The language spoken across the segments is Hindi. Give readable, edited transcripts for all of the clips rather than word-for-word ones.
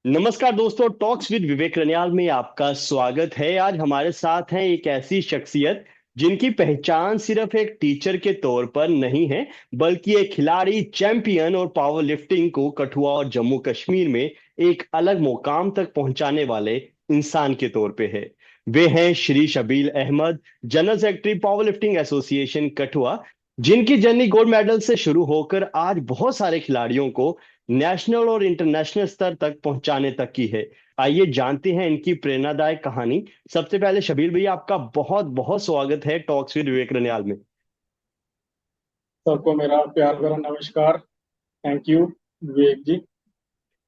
नमस्कार दोस्तों, टॉक्स विद विवेक रनियाल में आपका स्वागत है। आज हमारे साथ हैं एक ऐसी शख्सियत जिनकी पहचान सिर्फ एक टीचर के तौर पर नहीं है, बल्कि एक खिलाड़ी, चैंपियन और पावर लिफ्टिंग को कठुआ और जम्मू कश्मीर में एक अलग मुकाम तक पहुंचाने वाले इंसान के तौर पे है। वे हैं Shri Shabeel Ahmed, general secretary power lifting association Kathua, जिनकी जर्नी गोल्ड मेडल से शुरू होकर आज बहुत सारे खिलाड़ियों को नेशनल और इंटरनेशनल स्तर तक पहुंचाने तक की है। आइए जानते हैं इनकी प्रेरणादायक कहानी। सबसे पहले शबीर भैया, आपका बहुत बहुत स्वागत है टॉक्स विद विवेक रनियाल में। सबको मेरा प्यार भरा नमस्कार। थैंक यू विवेक जी।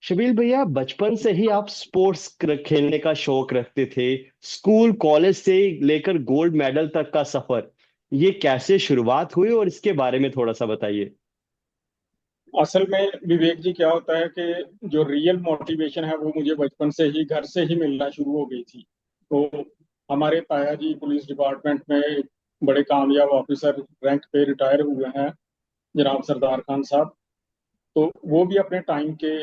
शबीर भैया, बचपन से ही आप स्पोर्ट्स खेलने का शौक रखते थे। स्कूल कॉलेज से लेकर गोल्ड मेडल तक का सफर, ये कैसे शुरुआत हुई और इसके बारे में थोड़ा सा बताइए। असल में विवेक जी क्या होता है कि जो रियल मोटिवेशन है वो मुझे बचपन से ही घर से ही मिलना शुरू हो गई थी। तो हमारे ताया जी पुलिस डिपार्टमेंट में एक बड़े कामयाब ऑफिसर रैंक पे रिटायर हुए हैं, जनाब सरदार खान साहब। तो वो भी अपने टाइम के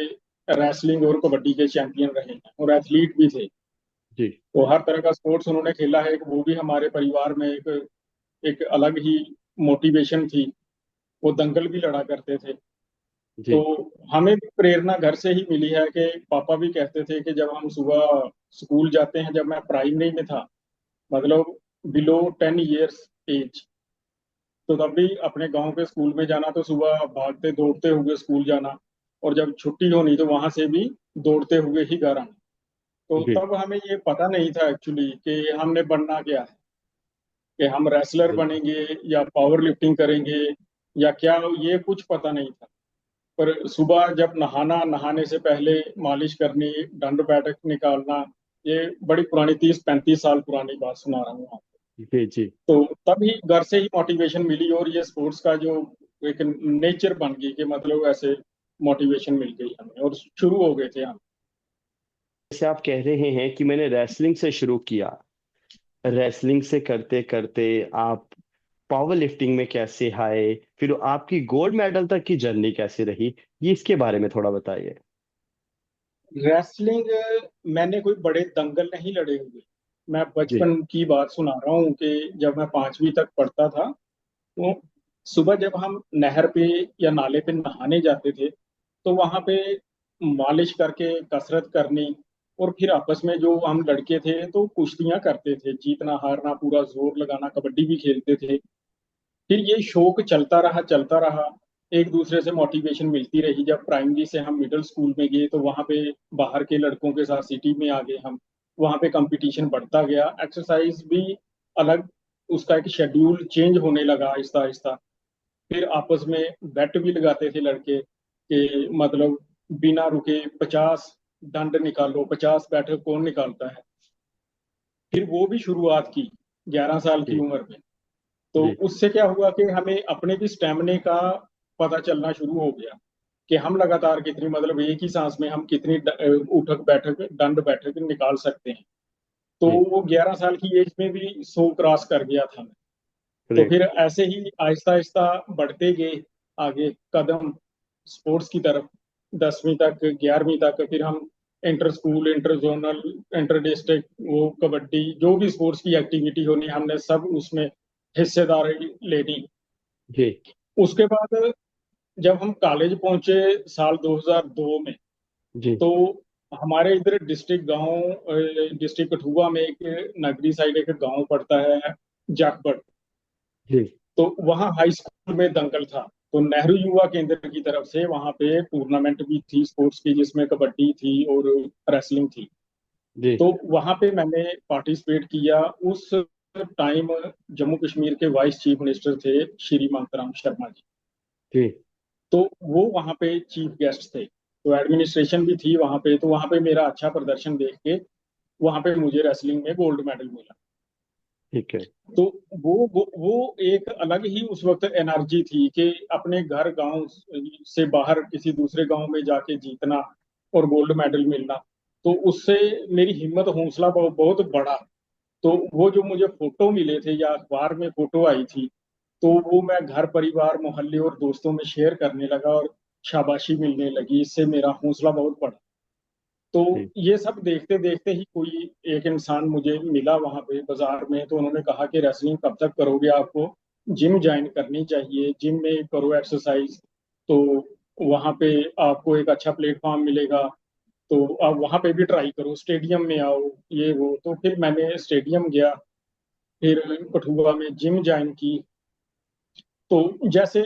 रेसलिंग और कबड्डी के चैंपियन रहे हैं और एथलीट भी थे। जी। तो हर तरह का स्पोर्ट्स उन्होंने खेला है। वो भी हमारे परिवार में एक अलग ही मोटिवेशन थी। वो दंगल भी लड़ा करते थे। जी। तो हमें भी प्रेरणा घर से ही मिली है कि पापा भी कहते थे कि जब हम सुबह स्कूल जाते हैं, जब मैं प्राइमरी में था, मतलब बिलो 10 ईयर्स एज, तो तब भी अपने गांव के स्कूल में जाना तो सुबह भागते दौड़ते हुए स्कूल जाना, और जब छुट्टी होनी तो वहां से भी दौड़ते हुए ही घर आना। तो जी। तब हमें ये पता नहीं था एक्चुअली कि हमने बनना क्या है, कि हम रेसलर जी। बनेंगे या पावर लिफ्टिंग करेंगे या क्या, ये कुछ पता नहीं था। पर सुबह जब नहाना, नहाने से पहले मालिश करनी, दंड बैठक निकालना, ये बड़ी पुरानी 30-35 साल पुरानी बात सुना रहा हूँ आपको। जी। जी। तो तभी घर से ही मोटिवेशन मिली और ये स्पोर्ट्स का जो एक नेचर बन गई कि मतलब ऐसे मोटिवेशन मिल गई हमें और शुरू हो गए थे हम। जैसे आप कह रहे हैं कि मैंने रेसलिंग से शुरू किया, रेसलिंग से करते करते आप पावर लिफ्टिंग में कैसे आए, फिर आपकी गोल्ड मेडल तक की जर्नी कैसे रही, ये इसके बारे में थोड़ा बताइए। रेसलिंग मैंने कोई बड़े दंगल नहीं लड़े हुए। मैं जी। बचपन की बात सुना रहा हूँ कि जब मैं 5वीं तक पढ़ता था, तो सुबह जब हम नहर पे या नाले पे नहाने जाते थे, तो वहां पे मालिश करके कसरत करनी, और फिर आपस में जो हम लड़के थे तो कुश्तियां करते थे, जीतना हारना, पूरा जोर लगाना, कबड्डी भी खेलते थे। फिर ये शौक चलता रहा चलता रहा। एक दूसरे से मोटिवेशन मिलती रही। जब प्राइमरी से हम मिडिल स्कूल में गए तो वहां पे बाहर के लड़कों के साथ सिटी में आ गए हम। वहां पे कंपटीशन बढ़ता गया, एक्सरसाइज भी अलग, उसका एक शेड्यूल चेंज होने लगा आहिस्ता आहिस्ता। फिर आपस में बेट भी लगाते थे लड़के कि मतलब बिना रुके 50 दंड निकालो, 50 बैठक कौन निकालता है। फिर वो भी शुरुआत की 11 साल की जी। उम्र में। तो जी। उससे क्या हुआ कि हमें अपने भी स्टेमिने का पता चलना शुरू हो गया कि हम लगातार कितनी, मतलब एक ही सांस में हम कितनी उठक बैठक, दंड बैठक निकाल सकते हैं। तो जी। वो 11 साल की एज में भी 100 क्रॉस कर गया था मैं। तो ग्रेट। फिर ऐसे ही आहिस्ता आहिस्ता बढ़ते गए आगे कदम स्पोर्ट्स की तरफ। 10वीं तक, 11वीं तक, फिर हम inter school, inter zonal, inter district, वो कबड्डी, जो भी स्पोर्ट्स की एक्टिविटी होनी हमने सब उसमें हिस्सेदारी लेनी। जी। उसके बाद जब हम कॉलेज पहुंचे साल 2002 में, जी। तो हमारे इधर डिस्ट्रिक्ट कठुआ में एक नगरी साइड एक गांव पड़ता है, जाखबड़। जी। तो वहाँ हाई स्कूल में दंगल था। तो नेहरू युवा केंद्र की तरफ से वहाँ पे टूर्नामेंट भी थी स्पोर्ट्स की, जिसमें कबड्डी थी और रेसलिंग थी। जी। तो वहाँ पे मैंने पार्टिसिपेट किया। उस टाइम जम्मू कश्मीर के वाइस चीफ मिनिस्टर थे श्री मांगतराम शर्मा जी। जी। तो वो वहाँ पे चीफ गेस्ट थे, तो एडमिनिस्ट्रेशन भी थी वहाँ पे। तो वहाँ पे मेरा अच्छा प्रदर्शन देख के वहाँ पे मुझे रेसलिंग में गोल्ड मेडल मिला। ठीक है। तो वो एक अलग ही उस वक्त एनर्जी थी कि अपने घर गांव से बाहर किसी दूसरे गांव में जाके जीतना और गोल्ड मेडल मिलना। तो उससे मेरी हिम्मत हौसला बहुत बढ़ा। तो वो जो मुझे फोटो मिले थे या अखबार में फोटो आई थी, तो वो मैं घर परिवार मोहल्ले और दोस्तों में शेयर करने लगा और शाबाशी मिलने लगी। इससे मेरा हौसला बहुत बढ़ा। तो जी। ये सब देखते देखते ही कोई एक इंसान मुझे मिला वहां पे बाजार में, तो उन्होंने कहा कि रेसलिंग कब तक करोगे, आपको जिम ज्वाइन करनी चाहिए, जिम में करो एक्सरसाइज, तो वहां पे आपको एक अच्छा प्लेटफॉर्म मिलेगा, तो आप वहां पे भी ट्राई करो, स्टेडियम में आओ, ये वो। तो फिर मैंने स्टेडियम गया, फिर कठुआ में जिम ज्वाइन की। तो जैसे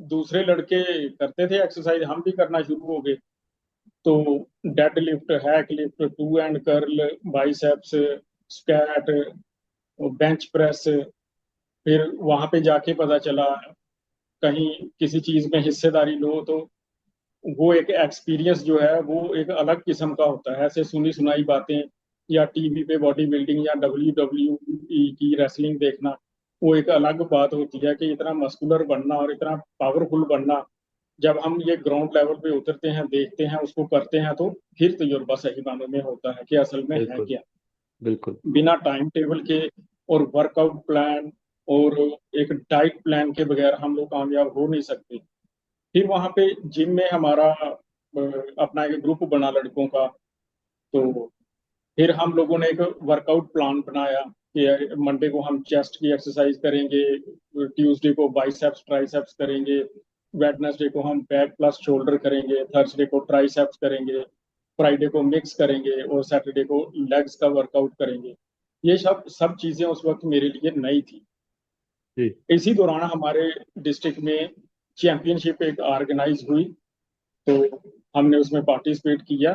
दूसरे लड़के करते थे एक्सरसाइज, हम भी करना शुरू हो गए। तो dead lift, hack lift, two hand curl, biceps, squat, bench press. फिर वहां पे जाके पता चला, कहीं किसी चीज में हिस्सेदारी लो तो वो एक एक्सपीरियंस जो है वो एक अलग किस्म का होता है। ऐसे सुनी सुनाई बातें या टीवी पे बॉडी बिल्डिंग या WWE की रेसलिंग देखना, वो एक अलग बात होती है कि इतना मस्कुलर बनना और इतना पावरफुल बनना। जब हम ये ग्राउंड लेवल पे उतरते हैं, देखते हैं, उसको करते हैं, तो फिर तजुर्बा सही मानों में होता है कि असल में है बिल्कुल। क्या। बिल्कुल। बिना टाइम टेबल के और वर्कआउट प्लान और एक डाइट प्लान के बगैर हम लोग कामयाब हो नहीं सकते। फिर वहां पे जिम में हमारा अपना एक ग्रुप बना लड़कों का। तो फिर हम लोगों ने एक वर्कआउट प्लान बनाया कि मंडे को हम चेस्ट की एक्सरसाइज करेंगे, ट्यूसडे को बाइसेप्स ट्राइसेप्स करेंगे, वेडनेसडे को हम बैक प्लस शोल्डर करेंगे, थर्सडे को ट्राइसेप्स करेंगे, फ्राइडे को मिक्स करेंगे और सैटरडे को लेग्स का वर्कआउट करेंगे। ये सब सब चीजें उस वक्त मेरे लिए नई थी। जी। इसी दौरान हमारे डिस्ट्रिक्ट में चैंपियनशिप एक ऑर्गेनाइज हुई, तो हमने उसमें पार्टिसिपेट किया।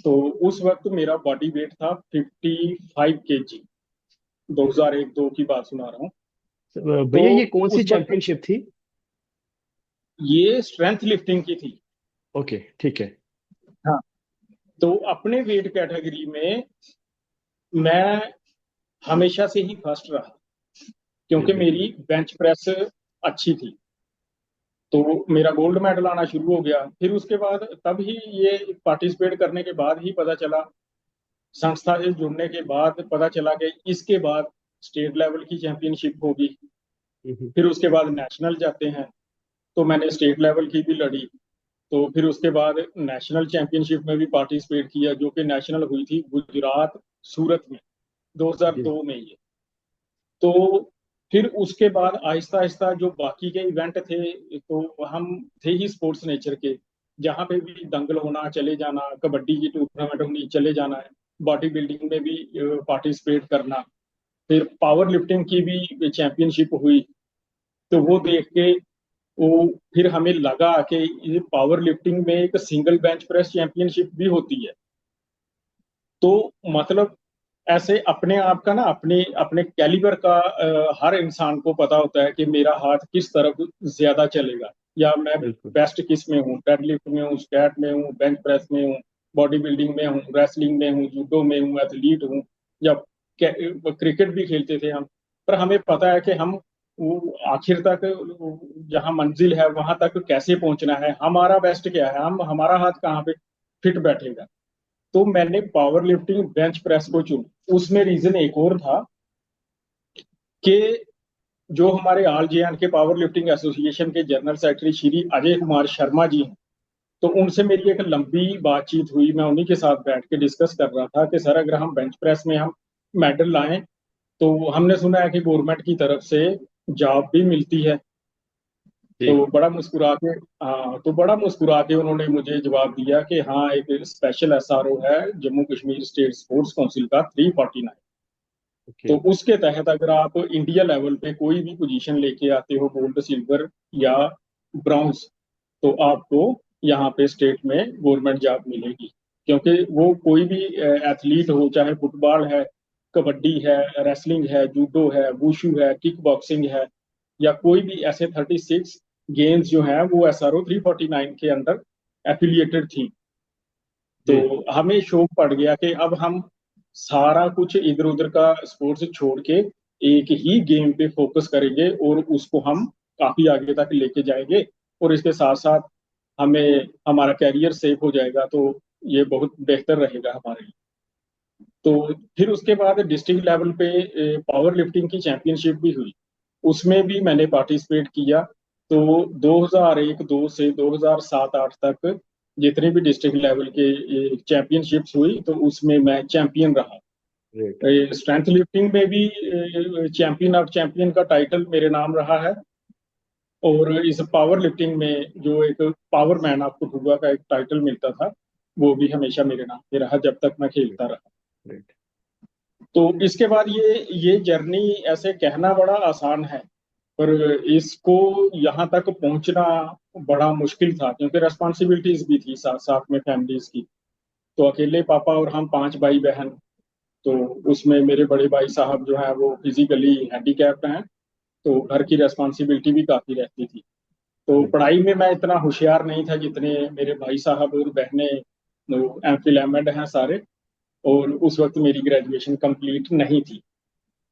तो उस वक्त मेरा बॉडी वेट था 55 kg। 2001-2 की बात सुना रहा हूँ। तो भैया ये कौन सी उस वक्त चैंपियनशिप थी? ये स्ट्रेंथ लिफ्टिंग की थी। ओके, ठीक है। हाँ। तो अपने वेट कैटेगरी में मैं हमेशा से ही फर्स्ट रहा, जी क्योंकि बिल्कुल। मेरी बेंच प्रेस अच्छी थी। तो मेरा गोल्ड मेडल आना शुरू हो गया। फिर उसके बाद तब ही ये पार्टिसिपेट करने के बाद ही पता चला, संस्था से जुड़ने के बाद पता चला कि इसके बाद स्टेट लेवल की चैंपियनशिप होगी। हम्म। फिर उसके बाद नेशनल जाते हैं, तो मैंने स्टेट लेवल की भी लड़ी। तो फिर उसके बाद नेशनल चैंपियनशिप में भी पार्टिसिपेट किया, जो कि नेशनल हुई थी गुजरात, सूरत में, जी। 2002 में ये। तो फिर उसके बाद आहिस्ता आहिस्ता जो बाकी के इवेंट थे, तो हम थे ही स्पोर्ट्स नेचर के, जहाँ पे भी दंगल होना चले जाना, कबड्डी की टूर्नामेंट होनी चले जाना है, बॉडी बिल्डिंग में भी पार्टिसिपेट करना। फिर पावर लिफ्टिंग की भी चैंपियनशिप हुई। तो वो देख के वो फिर हमें लगा कि ये पावर लिफ्टिंग में एक सिंगल बेंच प्रेस चैंपियनशिप भी होती है। तो मतलब ऐसे अपने आप का ना, अपने अपने कैलिबर का हर इंसान को पता होता है कि मेरा हाथ किस तरफ ज्यादा चलेगा, या मैं बिल्कुल। बेस्ट किस में हूँ, डेडलिफ्ट में हूँ, स्क्वाट में हूँ, बेंच प्रेस में हूँ, बॉडी बिल्डिंग में हूँ, रेसलिंग में हूँ, जूडो में हूँ, एथलीट हूँ, या क्रिकेट भी खेलते थे हम। पर हमें पता है कि हम वो आखिर तक जहाँ मंजिल है वहां तक कैसे पहुंचना है, हमारा बेस्ट क्या है, हम हमारा हाथ कहाँ पे फिट बैठेगा। तो मैंने पावर लिफ्टिंग बेंच प्रेस को चुना। उसमें रीजन एक और था कि जो हमारे ऑल जे एंड के पावर लिफ्टिंग एसोसिएशन के जनरल सेक्रेटरी श्री अजय कुमार शर्मा जी हैं, तो उनसे मेरी एक लंबी बातचीत हुई। मैं उन्हीं के साथ बैठ के डिस्कस कर रहा था कि सर, अगर हम बेंच प्रेस में हम मेडल लाएं, तो हमने सुना है कि गवर्नमेंट की तरफ से जॉब भी मिलती है। जी। तो बड़ा मुस्कुरा के, हाँ, तो बड़ा मुस्कुरा के उन्होंने मुझे जवाब दिया कि हाँ, एक स्पेशल एसआरओ है Jammu Kashmir state sports council का, 349। ओके। तो उसके तहत अगर आप इंडिया लेवल पे कोई भी पोजीशन लेके आते हो, गोल्ड, सिल्वर या ब्रॉन्ज, तो आपको यहाँ पे स्टेट में गवर्नमेंट जॉब मिलेगी। क्योंकि वो कोई भी एथलीट हो, चाहे फुटबॉल है, कबड्डी है, रेसलिंग है, जूडो है, वुशु है, किक बॉक्सिंग है, या कोई भी ऐसे 36 गेम्स जो हैं वो एसआरओ 349 के अंदर एफिलिएटेड थी। तो जी। हमें शौक पड़ गया कि अब हम सारा कुछ इधर उधर का स्पोर्ट्स छोड़ के एक ही गेम पे फोकस करेंगे और उसको हम काफी आगे तक लेके जाएंगे, और इसके साथ साथ हमें हमारा कैरियर सेफ हो जाएगा, तो ये बहुत बेहतर रहेगा हमारे लिए। तो फिर उसके बाद डिस्ट्रिक्ट लेवल पे पावर लिफ्टिंग की चैंपियनशिप भी हुई, उसमें भी मैंने पार्टिसिपेट किया। तो 2001-2 से 2007-8 तक जितनी भी डिस्ट्रिक्ट लेवल के चैंपियनशिप्स हुई तो उसमें मैं चैंपियन रहा। ग्रेट। स्ट्रेंथ लिफ्टिंग में भी चैंपियन ऑफ चैंपियन का टाइटल मेरे नाम रहा है। और इस पावर लिफ्टिंग में जो एक पावर मैन ऑफ कठुआ का एक टाइटल मिलता था, वो भी हमेशा मेरे नाम पे रहा जब तक मैं खेलता रहा। ग्रेट। तो इसके बाद ये जर्नी ऐसे कहना बड़ा आसान है, पर इसको यहाँ तक पहुंचना बड़ा मुश्किल था, क्योंकि रेस्पॉन्सिबिलिटीज भी थी साथ साथ में फैमिलीज की। तो अकेले पापा और हम पांच भाई बहन। तो उसमें मेरे बड़े भाई साहब जो है वो फिजिकली हैंडीकैप्ड हैं, तो घर की रेस्पॉन्सिबिलिटी भी काफी रहती थी। तो ग्रेट। पढ़ाई में मैं इतना होशियार नहीं था जितने मेरे भाई साहब और बहनें एमफिल एमएड हैं सारे। और उस वक्त मेरी ग्रेजुएशन कंप्लीट नहीं थी।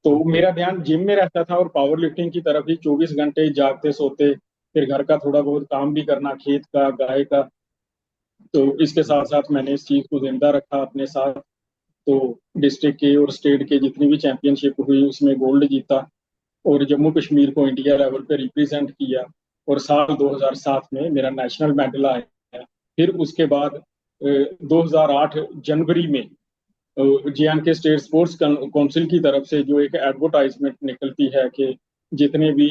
तो ओके। मेरा ध्यान जिम में रहता था और पावर लिफ्टिंग की तरफ ही 24 घंटे जागते सोते, फिर घर का थोड़ा बहुत काम भी करना, खेत का, गाय का। तो इसके साथ साथ मैंने इस चीज को जिंदा रखा अपने साथ। तो डिस्ट्रिक्ट के और स्टेट के जितनी भी चैंपियनशिप हुई उसमें गोल्ड जीता, और जम्मू कश्मीर को इंडिया लेवल पे रिप्रेजेंट किया। और साल 2007 में मेरा नेशनल मेडल आया। फिर उसके बाद 2008 जनवरी में जे.एंड.के स्टेट स्पोर्ट्स काउंसिल की तरफ से जो एक एडवर्टाइजमेंट निकलती है कि जितने भी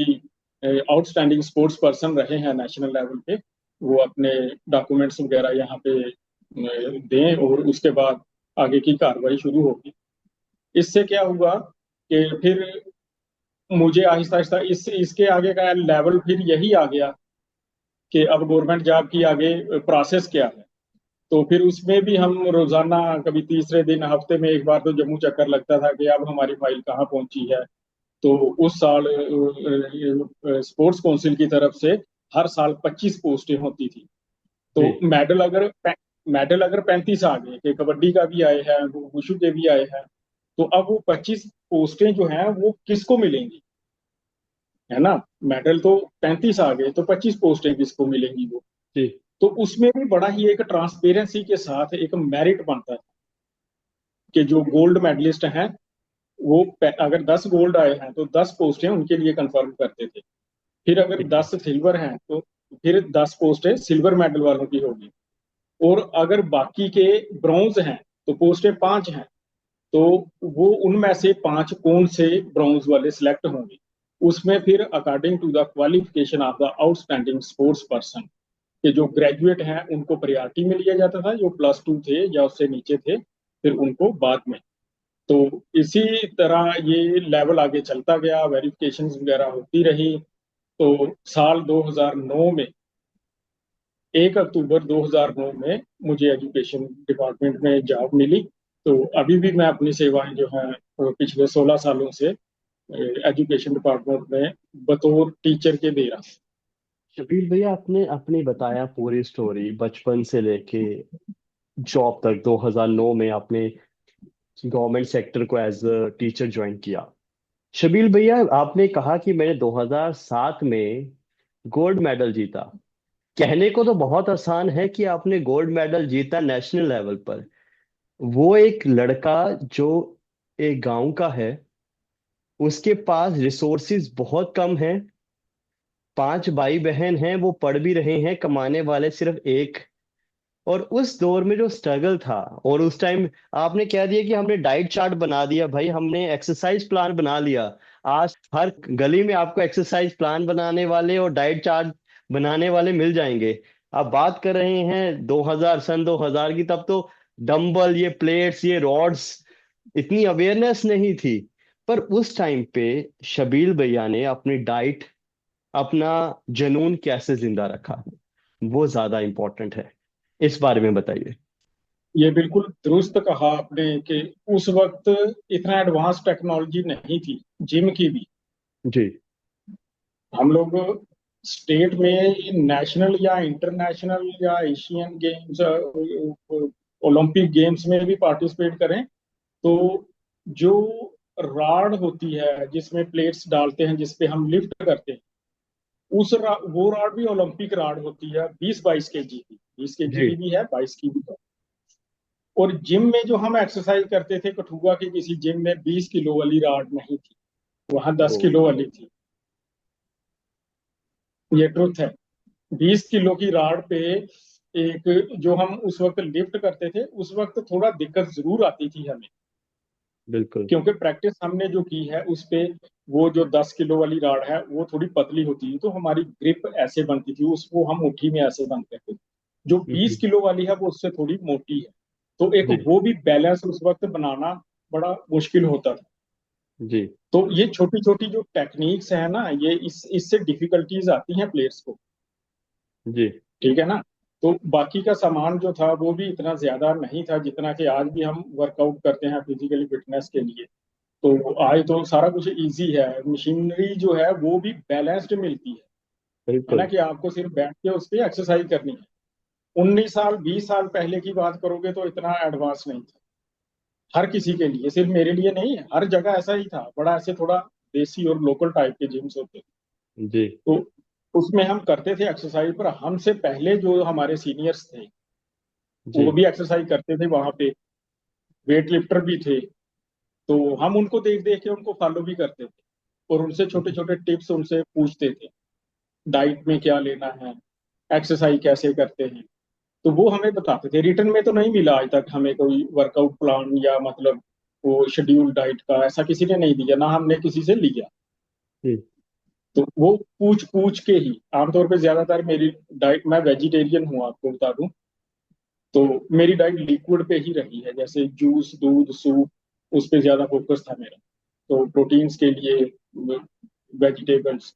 आउटस्टैंडिंग स्पोर्ट्स पर्सन रहे हैं नेशनल लेवल पे, वो अपने डॉक्यूमेंट्स वगैरह यहाँ पे दें, और उसके बाद आगे की कार्रवाई शुरू होगी। इससे क्या हुआ कि फिर मुझे आहिस्ता आहिस्ता इसके आगे का लेवल फिर यही आ गया कि अब गवर्नमेंट जॉब की आगे प्रोसेस क्या है। तो फिर उसमें भी हम रोजाना कभी तीसरे दिन हफ्ते में एक बार तो जम्मू चक्कर लगता था कि अब हमारी फाइल कहाँ पहुंची है। तो उस साल स्पोर्ट्स काउंसिल की तरफ से हर साल 25 पोस्टें होती थी। तो जी। मेडल अगर 35 आ गए, कि कबड्डी का भी आए हैं, वुशु के भी आए हैं, तो अब वो 25 पोस्टें जो हैं वो किसको मिलेंगी, है ना। मेडल तो 35 आ गए, तो 25 पोस्टें किसको मिलेंगी वो। जी। तो उसमें भी बड़ा ही एक ट्रांसपेरेंसी के साथ एक मेरिट बनता है कि जो गोल्ड मेडलिस्ट हैं वो अगर 10 गोल्ड आए हैं तो 10 पोस्टें उनके लिए कंफर्म करते थे। फिर अगर ठीक है। 10 सिल्वर हैं तो फिर 10 पोस्टें सिल्वर मेडल वालों की होगी। और अगर बाकी के ब्रॉन्ज हैं तो पोस्टें 5 हैं, तो वो उनमें से 5 कौन से ब्रॉन्ज वाले सिलेक्ट होंगे। उसमें फिर according to the qualification of the outstanding sports person, के जो ग्रेजुएट हैं उनको प्रायोरिटी में लिया जाता था, जो +2 थे या उससे नीचे थे फिर उनको बाद में। तो इसी तरह ये लेवल आगे चलता गया, वेरिफिकेशन वगैरह होती रही। तो साल 2009 में, 1 अक्टूबर 2009 में मुझे एजुकेशन डिपार्टमेंट में जॉब मिली। तो अभी भी मैं अपनी सेवाएं जो हैं वो पिछले 16 सालों से एजुकेशन डिपार्टमेंट में बतौर टीचर के दे रहा हूँ। शबीर भैया, आपने अपनी बताया पूरी स्टोरी बचपन से लेके जॉब तक। 2009 में आपने गवर्नमेंट सेक्टर को एज अ टीचर ज्वाइन किया। शबीर भैया, आपने कहा कि मैंने 2007 में गोल्ड मेडल जीता। कहने को तो बहुत आसान है कि आपने गोल्ड मेडल जीता नेशनल लेवल पर। वो एक लड़का जो एक गांव का है, उसके पास रिसोर्सेज बहुत कम है, 5 भाई बहन हैं, वो पढ़ भी रहे हैं, कमाने वाले सिर्फ एक। और उस दौर में जो स्ट्रगल था, और उस टाइम आपने कह दिया कि हमने डाइट चार्ट बना दिया, भाई हमने एक्सरसाइज प्लान बना लिया। आज हर गली में आपको एक्सरसाइज प्लान बनाने वाले और डाइट चार्ट बनाने वाले मिल जाएंगे। आप बात कर रहे हैं 2000, सन 2000 की, तब तो डंबल, ये प्लेट्स, ये रॉड्स, इतनी अवेयरनेस नहीं थी। पर उस टाइम पे शबील भैया ने अपनी डाइट, अपना जुनून कैसे जिंदा रखा, वो ज्यादा इंपॉर्टेंट है। इस बारे में बताइए। ये बिल्कुल दुरुस्त कहा आपने कि उस वक्त इतना एडवांस टेक्नोलॉजी नहीं थी जिम की भी। जी। हम लोग स्टेट में नेशनल या इंटरनेशनल या एशियन गेम्स, ओलंपिक गेम्स में भी पार्टिसिपेट करें, तो जो राड होती है जिसमें प्लेट्स डालते हैं जिस पे हम लिफ्ट करते हैं, वो राड भी ओलंपिक राड होती है, 20-22 केजी की। 20 केजी जी। की भी है, 22 की भी है। और जिम में जो हम एक्सरसाइज करते थे कठुआ के किसी जिम में 20 किलो वाली राड नहीं थी, वहां दस ओ। किलो वाली थी। ये ट्रुथ है। 20 किलो की राड पे एक जो हम उस वक्त लिफ्ट करते थे, उस वक्त थोड़ा दिक्कत जरूर आती थी हमें, बिल्कुल। क्योंकि प्रैक्टिस हमने जो की है उस पे, वो जो 10 किलो वाली राड है वो थोड़ी पतली होती है, तो हमारी ग्रिप ऐसे बनती थी, उसको हम मुट्ठी में ऐसे बांधते थे। जो बीस हम्म। किलो वाली है वो उससे थोड़ी मोटी है, तो एक जी। वो भी बैलेंस उस वक्त बनाना बड़ा मुश्किल होता था। जी। तो ये छोटी छोटी जो टेक्निक्स है ना, ये इससे डिफिकल्टीज आती हैं प्लेयर्स को। जी। ठीक है ना। तो बाकी का सामान जो था वो भी इतना ज्यादा नहीं था जितना कि आज भी हम वर्कआउट करते हैं फिजिकली फिटनेस के लिए। तो आज तो सारा कुछ इजी है, मशीनरी जो है वो भी बैलेंस्ड मिलती है ना, बिल्कुल। कि आपको सिर्फ बैठ के उस पर एक्सरसाइज करनी है। 19 साल 20 साल पहले की बात करोगे तो इतना एडवांस नहीं था हर किसी के लिए, सिर्फ मेरे लिए नहीं, हर जगह ऐसा ही था, बड़ा ऐसे थोड़ा देसी और लोकल टाइप के जिम्स होते थे। जी। तो उसमें हम करते थे एक्सरसाइज, पर हमसे पहले जो हमारे सीनियर्स थे जी। वो भी एक्सरसाइज करते थे वहां पे, वेट लिफ्टर भी थे। तो हम उनको देख देख के उनको फॉलो भी करते थे, और उनसे छोटे छोटे टिप्स उनसे पूछते थे, डाइट में क्या लेना है, एक्सरसाइज कैसे करते हैं। तो वो हमें बताते थे। रिटर्न में तो नहीं मिला आज तक हमें कोई वर्कआउट प्लान, या मतलब वो शेड्यूल डाइट का ऐसा किसी ने नहीं दिया, ना हमने किसी से लिया। जी। तो वो पूछ पूछ के ही, आमतौर पे ज्यादातर मेरी डाइट, मैं वेजिटेरियन हूँ आपको बता दूं, तो मेरी डाइट लिक्विड पे ही रही है, जैसे जूस, दूध, सूप, उस पे ज्यादा फोकस था मेरा। तो प्रोटीन्स के लिए वेजिटेबल्स,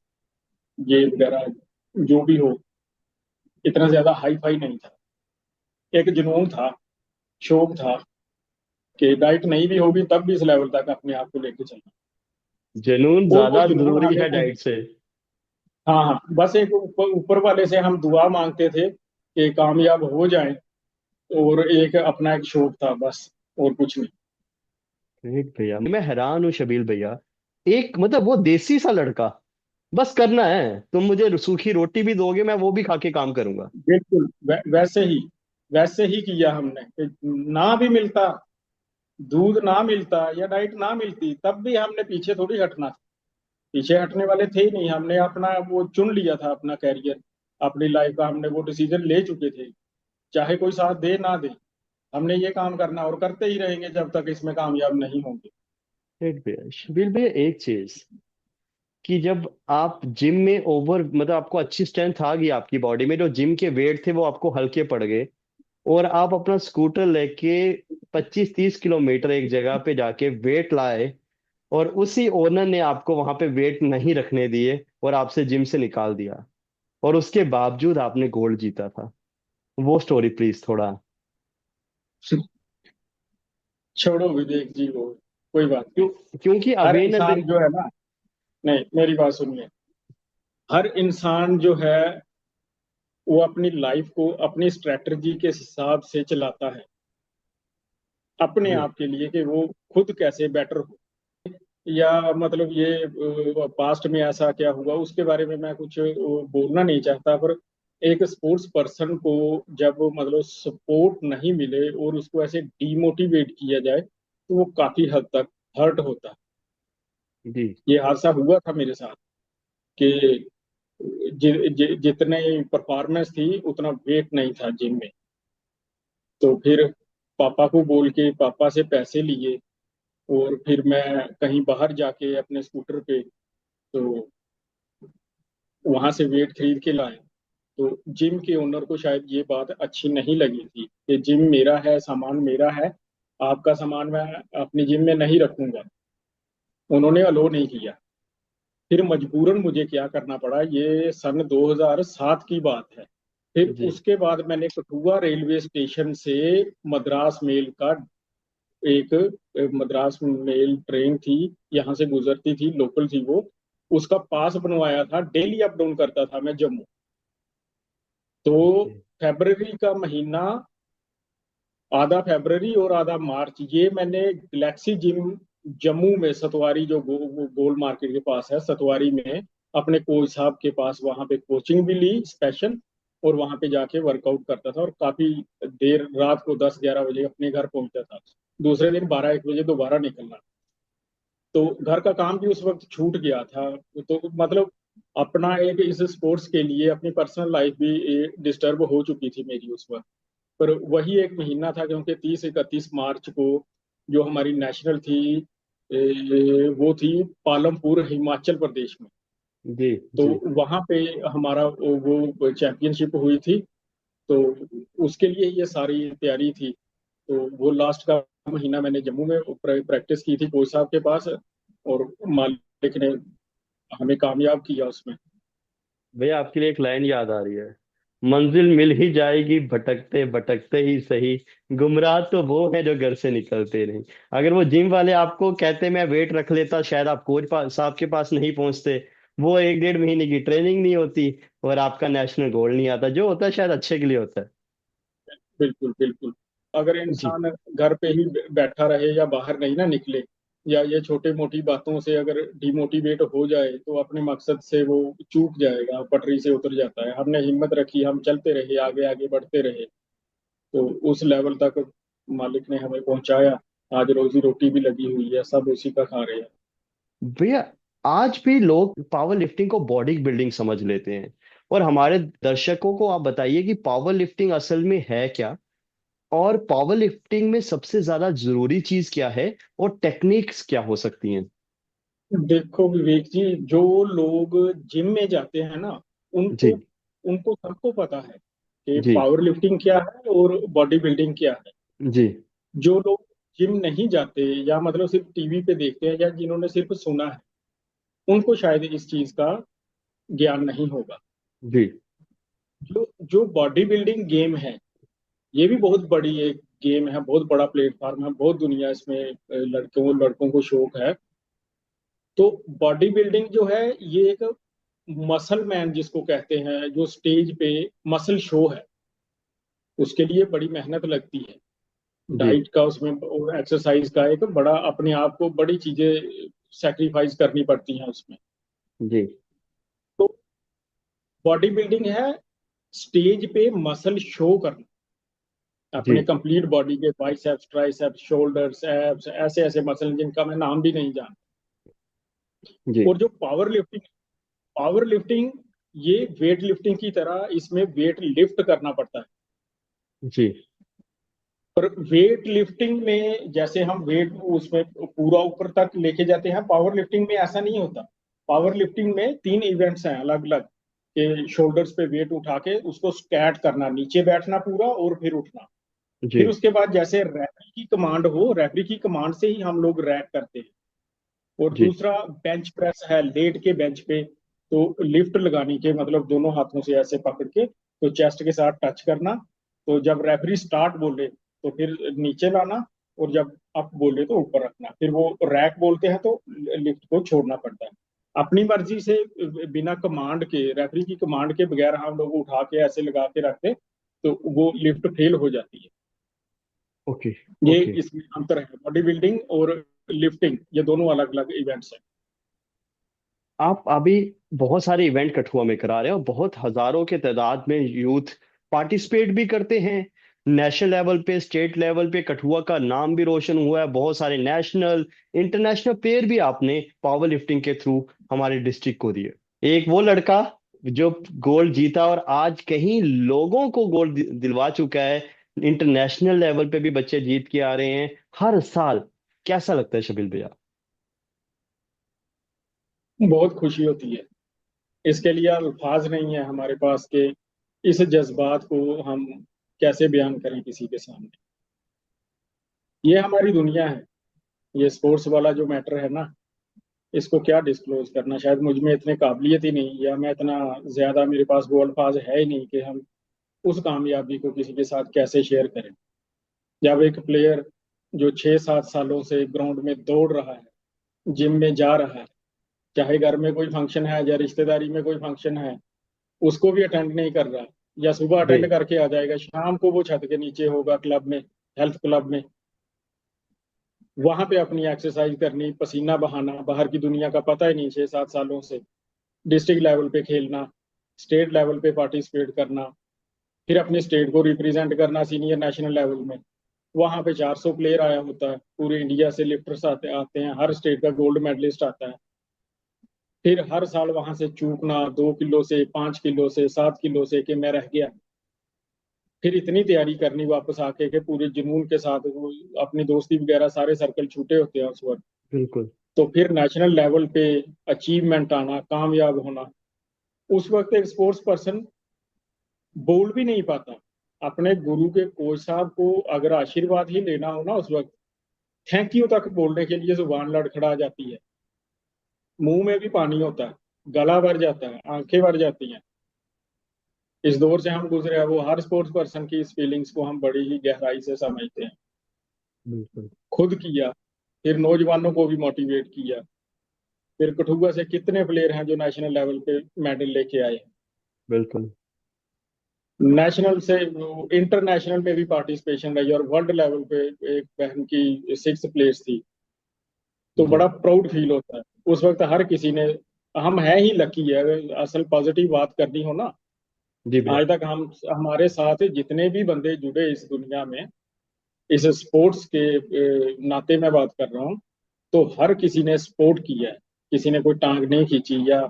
ये वगैरह जो भी हो, इतना ज्यादा हाई फाई नहीं था। एक जुनून था, शौक था, कि डाइट नहीं भी होगी तब भी इस लेवल तक अपने आप को लेके चलना। जुनून और वो ज्यादा जुनून जरूरी हमें है डाइट से। हाँ हाँ, बस एक ऊपर ऊपर वाले से हम दुआ मांगते थे कि कामयाब हो जाएं, और एक अपना एक शौक था बस, और कुछ नहीं। ग्रेट भैया, मैं हैरान हूँ शबील भैया। एक मतलब वो देसी सा लड़का, बस करना है, तुम मुझे सूखी रोटी भी दोगे मैं वो भी खा के काम करूंगा। बिल्कुल वैसे ही किया हमने, कि ना भी मिलता, दूध ना मिलता या डाइट ना मिलती, तब भी हमने पीछे थोड़ी हटना था। पीछे हटने वाले थे ही नहीं, हमने अपना वो चुन लिया था, अपना कैरियर, अपनी लाइफ का हमने वो डिसीजन ले चुके थे। चाहे कोई साथ दे ना दे, हमने ये काम करना और करते ही रहेंगे जब तक इसमें कामयाब नहीं होंगे। ग्रेट भैया। शबील भैया एक चीज, कि जब आप जिम में ओवर मतलब आपको अच्छी स्ट्रेंथ आ गई आपकी बॉडी में, जो जिम के वेट थे वो आपको हल्के पड़ गए, और आप अपना स्कूटर लेके 25-30 किलोमीटर एक जगह पे जाके वेट लाए, और उसी ओनर ने आपको वहां पे वेट नहीं रखने दिए और आपसे जिम से निकाल दिया, और उसके बावजूद आपने गोल्ड जीता था। वो स्टोरी प्लीज थोड़ा। छोड़ो विवेक जी वो, कोई बात नहीं। क्यों? क्योंकि हर अवेयर। इंसान जो है ना, नहीं मेरी बात सुनिए, हर इंसान जो है वो अपनी लाइफ को अपनी स्ट्रेटजी के हिसाब से चलाता है, अपने जी। आप के लिए, कि वो खुद कैसे बेटर हो। या मतलब ये पास्ट में ऐसा क्या हुआ उसके बारे में मैं कुछ बोलना नहीं चाहता, पर एक स्पोर्ट्स पर्सन को जब मतलब सपोर्ट नहीं मिले और उसको ऐसे डीमोटिवेट किया जाए, तो वो काफी हद तक हर्ट होता है। जी। ये हादसा हुआ था मेरे साथ, कि जितने परफॉर्मेंस थी उतना वेट नहीं था जिम में। तो फिर पापा को बोल के पापा से पैसे लिए, और फिर मैं कहीं बाहर जाके अपने स्कूटर पे, तो वहां से वेट खरीद के लाए। तो जिम के ओनर को शायद ये बात अच्छी नहीं लगी थी, कि जिम मेरा है, सामान मेरा है, आपका सामान मैं अपनी जिम में नहीं रखूंगा। उन्होंने अलो नहीं किया। फिर मजबूरन मुझे क्या करना पड़ा, ये सन 2007 की बात है। फिर जी। उसके बाद मैंने कठुआ रेलवे स्टेशन से मद्रास मेल का एक मद्रास मेल ट्रेन थी, यहाँ से गुजरती थी, लोकल थी वो, उसका पास बनवाया था, डेली अप डाउन करता था मैं जम्मू। तो ओके। फरवरी का महीना, आधा फरवरी और आधा मार्च, ये मैंने गैलेक्सी जिम जम्मू में, सतवारी जो गोल मार्केट के पास है सतवारी में, अपने कोच साहब के पास वहां पे कोचिंग भी ली स्पेशल, और वहां पे जाके वर्कआउट करता था, और काफी देर रात को 10-11 बजे अपने घर पहुंचता था। दूसरे दिन 12-1 बजे दोबारा निकलना। तो घर का काम भी उस वक्त छूट गया था, तो मतलब अपना एक इस स्पोर्ट्स के लिए अपनी पर्सनल लाइफ भी डिस्टर्ब हो चुकी थी मेरी उस वक्त। पर वही एक महीना था, क्योंकि 30-31 मार्च को जो हमारी नेशनल थी, वो थी पालमपुर हिमाचल प्रदेश में। जी तो जी। वहां पे हमारा वो चैंपियनशिप हुई थी। तो उसके लिए ये सारी तैयारी थी। तो वो लास्ट का महीना मैंने जम्मू में प्रैक्टिस की थी कोच साहब के पास, और मालिक ने हमें कामयाब किया उसमें। भैया आपके लिए एक लाइन याद आ रही है, मंजिल मिल ही जाएगी भटकते भटकते ही सही, गुमराह तो वो है जो घर से निकलते नहीं। अगर वो जिम वाले आपको कहते मैं वेट रख लेता, शायद आप साहब के पास नहीं पहुंचते, वो 1 1.5 महीने की ट्रेनिंग नहीं होती, और आपका नेशनल गोल्ड नहीं आता। जो होता है शायद अच्छे के लिए होता है। बिल्कुल बिल्कुल। अगर जी इंसान घर पे ही बैठा रहे या बाहर नहीं ना निकले, या ये छोटी मोटी बातों से अगर डिमोटिवेट हो जाए, तो अपने मकसद से वो चूक जाएगा, पटरी से उतर जाता है। हमने हिम्मत रखी, हम चलते रहे, आगे आगे बढ़ते रहे, तो उस लेवल तक मालिक ने हमें पहुंचाया। आज रोजी रोटी भी लगी हुई है, सब उसी का खा रहे हैं। भैया, आज भी लोग पावर लिफ्टिंग को बॉडी बिल्डिंग समझ लेते हैं, और हमारे दर्शकों को आप बताइए कि पावर लिफ्टिंग असल में है क्या, और पावर लिफ्टिंग में सबसे ज्यादा जरूरी चीज क्या है, और टेक्निक्स क्या हो सकती हैं। देखो विवेक जी, जो लोग जिम में जाते हैं ना, उनको जी उनको सबको पता है कि जी पावर लिफ्टिंग क्या है और बॉडी बिल्डिंग क्या है। जी जो लोग जिम नहीं जाते, या मतलब सिर्फ टीवी पे देखते हैं, या जिन्होंने सिर्फ सुना है, उनको शायद इस चीज का ज्ञान नहीं होगा। जी जो जो बॉडी बिल्डिंग गेम है, ये भी बहुत बड़ी एक गेम है, बहुत बड़ा प्लेटफॉर्म है, बहुत दुनिया इसमें लड़कों लड़कों को शौक है। तो बॉडी बिल्डिंग जो है, ये एक मसल मैन जिसको कहते हैं, जो स्टेज पे मसल शो है, उसके लिए बड़ी मेहनत लगती है। जी डाइट का उसमें और एक्सरसाइज का एक बड़ा, अपने आप को बड़ी चीजें सेक्रीफाइस करनी पड़ती हैं उसमें। जी तो बॉडी बिल्डिंग है स्टेज पे मसल शो करना, जी अपने कंप्लीट बॉडी के बाइसेप्स, ट्राइसेप्स, शोल्डर्स, एब्स, ऐसे ऐसे मसल जिनका मैं नाम भी नहीं जानता। जी और जो पावर लिफ्टिंग ये वेट लिफ्टिंग की तरह इसमें वेट लिफ्ट करना पड़ता है। जी पर वेट लिफ्टिंग में जैसे हम वेट उसमें पूरा ऊपर तक लेके जाते हैं, पावर लिफ्टिंग में ऐसा नहीं होता। पावर लिफ्टिंग में 3 इवेंट्स हैं अलग अलग, कि शोल्डर्स पे वेट उठा के उसको स्क्वैट करना, नीचे बैठना पूरा और फिर उठना। जी फिर उसके बाद जैसे रेफरी की कमांड हो, रेफरी की कमांड से ही हम लोग रैक करते हैं। और जी दूसरा बेंच प्रेस है, लेट के बेंच पे। तो लिफ्ट लगाने के मतलब दोनों हाथों से ऐसे पकड़ के, तो चेस्ट के साथ टच करना। तो जब रेफरी स्टार्ट बोले तो फिर नीचे लाना, और जब अप बोले तो ऊपर रखना। फिर वो रैक बोलते हैं तो लिफ्ट को छोड़ना पड़ता है। अपनी मर्जी से बिना कमांड के, रेफरी की कमांड के बगैर हम लोग उठा के ऐसे लगा के रखते, तो वो लिफ्ट फेल हो जाती है। ओके ये ओके। इसमें अंतर है, बॉडी बिल्डिंग और लिफ्टिंग ये दोनों अलग अलग इवेंट्स हैं। आप अभी बहुत सारे इवेंट कठुआ में करा रहे हो, बहुत हजारों के तादाद में यूथ पार्टिसिपेट भी करते हैं। नेशनल लेवल पे, स्टेट लेवल पे कठुआ का नाम भी रोशन हुआ है, बहुत सारे नेशनल इंटरनेशनल प्लेयर भी आपने पावर लिफ्टिंग के थ्रू हमारे डिस्ट्रिक्ट को दिए। एक वो लड़का जो गोल्ड जीता और आज कहीं लोगों को गोल्ड दिलवा चुका है, इंटरनेशनल लेवल पे भी बच्चे जीत के आ रहे हैं हर साल। कैसा लगता है शबील भैया। बहुत खुशी होती है। इसके लिए अल्फाज नहीं है हमारे पास के इस जज्बात को हम कैसे बयान करें किसी के सामने। ये हमारी दुनिया है। ये स्पोर्ट्स वाला जो मैटर है ना, इसको क्या डिस्क्लोज करना, शायद मुझ में इतने काबिलियत ही नहीं, या मैं इतना ज्यादा, मेरे पास वो अल्फाज है ही नहीं कि हम उस कामयाबी को किसी के साथ कैसे शेयर करें। जब एक प्लेयर जो 6-7 सालों से ग्राउंड में दौड़ रहा है, जिम में जा रहा है, चाहे घर में कोई फंक्शन है या रिश्तेदारी में कोई फंक्शन है, उसको भी अटेंड नहीं कर रहा, या सुबह जी अटेंड करके आ जाएगा, शाम को वो छत के नीचे होगा क्लब में, हेल्थ क्लब में, वहां पे अपनी एक्सरसाइज करनी, पसीना बहाना, बाहर की दुनिया का पता ही नहीं, 6-7 सालों से डिस्ट्रिक्ट लेवल पे खेलना, स्टेट लेवल पे पार्टिसिपेट करना, फिर अपने स्टेट को रिप्रेजेंट करना सीनियर नेशनल लेवल में। वहां पे 400 प्लेयर आया होता है, पूरे इंडिया से लिफ्टर्स आते आते हैं, हर स्टेट का गोल्ड मेडलिस्ट आता है। फिर हर साल वहां से चूकना, 2 किलो से, 5 किलो से, 7 किलो से, कि मैं रह गया। फिर इतनी तैयारी करनी वापस आके कि पूरे जुनून के साथ, वो अपनी दोस्ती वगैरह सारे सर्कल छूटे होते हैं उस वक्त। बिल्कुल। तो फिर नेशनल लेवल पे अचीवमेंट आना, कामयाब होना, उस वक्त एक स्पोर्ट्स पर्सन बोल भी नहीं पाता। अपने गुरु के कोच साहब को अगर आशीर्वाद ही लेना हो ना उस वक्त, थैंक यू तक बोलने के लिए जुबान लड़खड़ा जाती है, मुंह में भी पानी होता है, गला भर जाता है, आंखें भर जाती हैं। इस दौर से हम गुजरे हैं, वो हर स्पोर्ट्स पर्सन की इस फीलिंग्स को हम बड़ी ही गहराई से समझते हैं। बिल्कुल। खुद किया, फिर नौजवानों को भी मोटिवेट किया। फिर कठुआ से कितने प्लेयर हैं जो नेशनल लेवल पे मेडल लेके आए हैं। बिल्कुल। नेशनल से इंटरनेशनल में भी पार्टिसिपेशन रही, और वर्ल्ड लेवल पे एक बहन की 6th प्लेस थी। तो जी। बड़ा प्राउड फील होता है उस वक्त। हर किसी ने, हम है ही लकी है, अगर असल पॉजिटिव बात करनी हो ना। जी भैया। आज तक हम, हमारे साथ जितने भी बंदे जुड़े इस दुनिया में, इस स्पोर्ट्स के नाते मैं बात कर रहा हूँ, तो हर किसी ने सपोर्ट किया है। किसी ने कोई टांग नहीं खींची या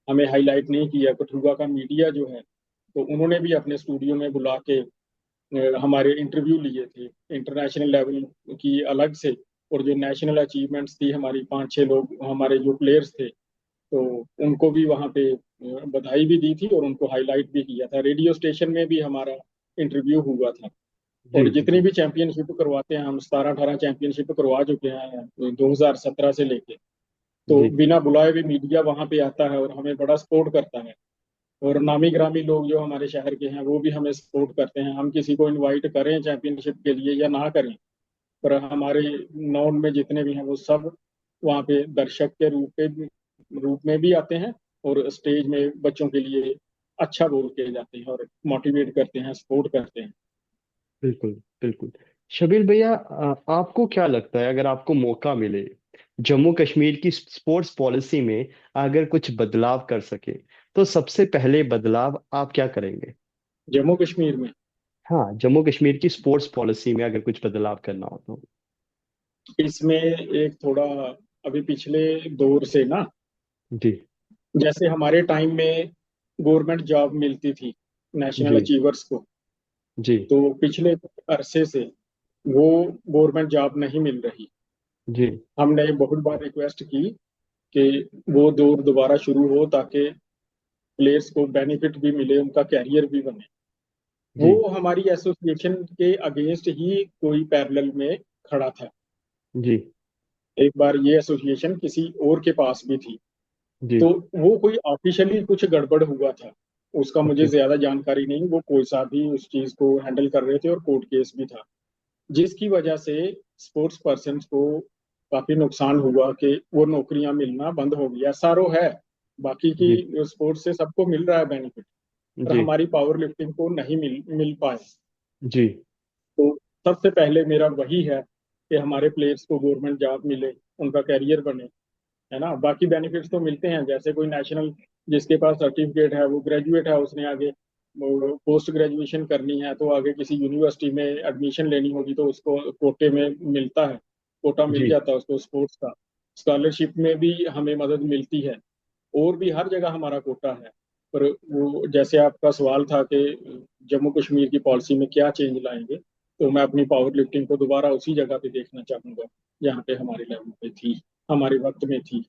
हमें हाईलाइट नहीं किया। कठुआ का मीडिया जो है, तो उन्होंने भी अपने स्टूडियो में बुला के हमारे इंटरव्यू लिए थे, इंटरनेशनल लेवल की अलग से। और जो नेशनल अचीवमेंट्स थी हमारी, 5-6 लोग हमारे जो प्लेयर्स थे, तो उनको भी वहाँ पे बधाई भी दी थी और उनको हाईलाइट भी किया था। रेडियो स्टेशन में भी हमारा इंटरव्यू हुआ था। जी और जी जितनी जी भी चैंपियनशिप करवाते हैं हम, 17-18 चैंपियनशिप करवा चुके हैं 2017 से लेके। तो जी। बिना बुलाए भी मीडिया वहाँ पे आता है और हमें बड़ा सपोर्ट करता है। और नामी ग्रामी लोग जो हमारे शहर के हैं वो भी हमें सपोर्ट करते हैं। हम किसी को इनवाइट करें चैंपियनशिप के लिए या ना करें, पर हमारे नॉन में जितने भी हैं वो सब वहाँ पे दर्शक के रूप में भी आते हैं, और स्टेज में बच्चों के लिए अच्छा बोल के जाते हैं और मोटिवेट करते हैं, सपोर्ट करते हैं। बिल्कुल। बिल्कुल। शबीर भैया, आपको क्या लगता है, अगर आपको मौका मिले जम्मू कश्मीर की स्पोर्ट्स पॉलिसी में अगर कुछ बदलाव कर सके, तो सबसे पहले बदलाव आप क्या करेंगे? जम्मू कश्मीर में हाँ, जम्मू कश्मीर की स्पोर्ट्स पॉलिसी में अगर कुछ बदलाव करना हो तो। इसमें एक थोड़ा, अभी पिछले दौर से ना, जी। जैसे हमारे टाइम में गवर्नमेंट जॉब मिलती थी नेशनल जी। अचीवर्स को, जी। तो पिछले अरसे से वो गवर्नमेंट जॉब नहीं मिल रही। जी। हमने बहुत बार रिक्वेस्ट की कि वो दौर दोबारा शुरू हो, ताकि प्लेयर्स को बेनिफिट भी मिले, उनका कैरियर भी बने। जी। वो हमारी एसोसिएशन के अगेंस्ट ही कोई पैरेलल में खड़ा था। जी। एक बार ये एसोसिएशन किसी और के पास भी थी। जी। तो वो कोई ऑफिशियली कुछ गड़बड़ हुआ था, उसका मुझे ओके। ज्यादा जानकारी नहीं। वो कोई साहब भी उस चीज को हैंडल कर रहे थे और कोर्ट केस भी था, जिसकी वजह से स्पोर्ट्स पर्सन को काफी नुकसान हुआ कि वो नौकरियां मिलना बंद हो गया। एसआरओ है, बाकी की जी। स्पोर्ट्स से सबको मिल रहा है बेनिफिट, पर जी। हमारी पावर लिफ्टिंग को नहीं मिल पाए। जी। तो सबसे पहले मेरा वही है कि हमारे प्लेयर्स को गवर्नमेंट जॉब मिले, उनका कैरियर बने, है ना। बाकी बेनिफिट्स तो मिलते हैं, जैसे कोई नेशनल जिसके पास सर्टिफिकेट है, वो ग्रेजुएट है, उसने आगे पोस्ट ग्रेजुएशन करनी है, तो आगे किसी यूनिवर्सिटी में एडमिशन लेनी होगी तो उसको कोटे में मिलता है, कोटा मिल जी। जाता है उसको स्पोर्ट्स का। स्कॉलरशिप में भी हमें मदद मिलती है, और भी हर जगह हमारा कोटा है। पर वो जैसे आपका सवाल था कि जम्मू कश्मीर की पॉलिसी में क्या चेंज लाएंगे, तो मैं अपनी पावर लिफ्टिंग को दोबारा उसी जगह पे देखना चाहूंगा जहाँ पे हमारे लेवल पे थी, हमारे वक्त में थी।